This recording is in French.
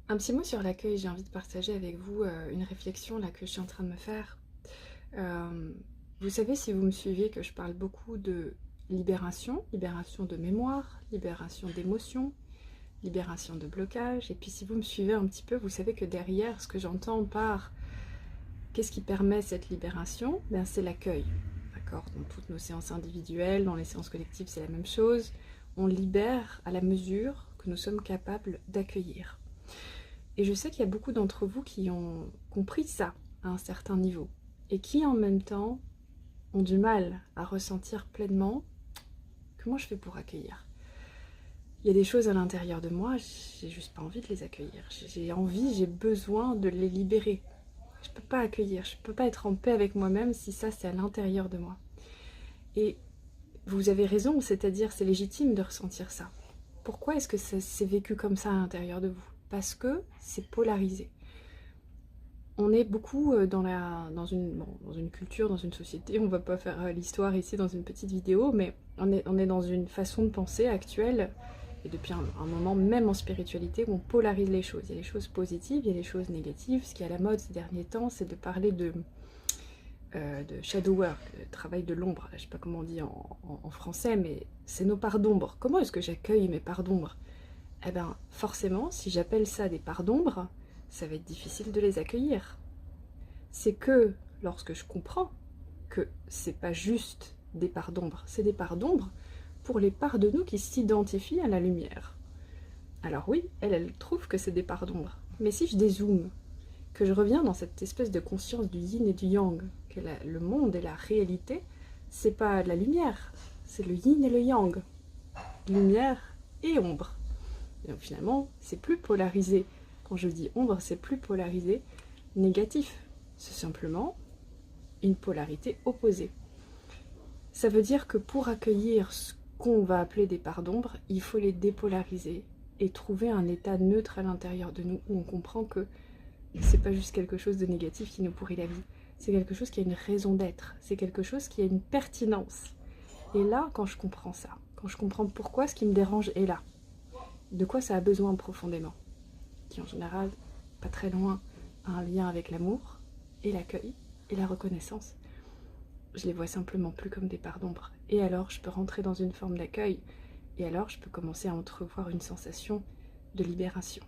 Un petit mot sur l'accueil, j'ai envie de partager avec vous une réflexion là que je suis en train de me faire. Euh, Vous savez, si vous me suivez, que je parle beaucoup de libération, libération de mémoire, libération d'émotions, libération de blocage. Et puis si vous me suivez un petit peu, vous savez que derrière, ce que j'entends par qu'est-ce qui permet cette libération, ben, c'est l'accueil. D'accord? Dans toutes nos séances individuelles, dans les séances collectives, c'est la même chose. On libère à la mesure que nous sommes capables d'accueillir. Et je sais qu'il y a beaucoup d'entre vous qui ont compris ça à un certain niveau et qui en même temps ont du mal à ressentir pleinement comment je fais pour accueillir. Il y a des choses à l'intérieur de moi, j'ai juste pas envie de les accueillir. J'ai envie, j'ai besoin de les libérer. Je peux pas accueillir, je peux pas être en paix avec moi-même si ça c'est à l'intérieur de moi. Et vous avez raison, c'est-à-dire c'est légitime de ressentir ça. Pourquoi est-ce que ça s'est vécu comme ça à l'intérieur de vous? Parce que c'est polarisé. On est beaucoup dans une culture, dans une société, on va pas faire l'histoire ici dans une petite vidéo, mais on est dans une façon de penser actuelle, et depuis un moment, même en spiritualité, où on polarise les choses. Il y a les choses positives, il y a les choses négatives. Ce qui est à la mode ces derniers temps, c'est de parler de shadow work, de travail de l'ombre. Je sais pas comment on dit en français, mais c'est nos parts d'ombre. Comment est-ce que j'accueille mes parts d'ombre? Eh bien, forcément, si j'appelle ça des parts d'ombre, ça va être difficile de les accueillir. C'est que lorsque je comprends que c'est pas juste des parts d'ombre, c'est des parts d'ombre pour les parts de nous qui s'identifient à la lumière. Alors oui, elle trouve que c'est des parts d'ombre. Mais si je dézoome, que je reviens dans cette espèce de conscience du yin et du yang, que le monde et la réalité, c'est pas de la lumière, c'est le yin et le yang. Lumière et ombre. Et donc finalement, c'est plus polarisé. Quand je dis ombre, c'est plus polarisé, négatif. C'est simplement une polarité opposée. Ça veut dire que pour accueillir ce qu'on va appeler des parts d'ombre, il faut les dépolariser et trouver un état neutre à l'intérieur de nous où on comprend que c'est pas juste quelque chose de négatif qui nous pourrit la vie. C'est quelque chose qui a une raison d'être. C'est quelque chose qui a une pertinence. Et là, quand je comprends ça, quand je comprends pourquoi ce qui me dérange est là, de quoi ça a besoin profondément, qui en général, pas très loin, a un lien avec l'amour et l'accueil et la reconnaissance. Je les vois simplement plus comme des parts d'ombre. Et alors, je peux rentrer dans une forme d'accueil. Et alors, je peux commencer à entrevoir une sensation de libération.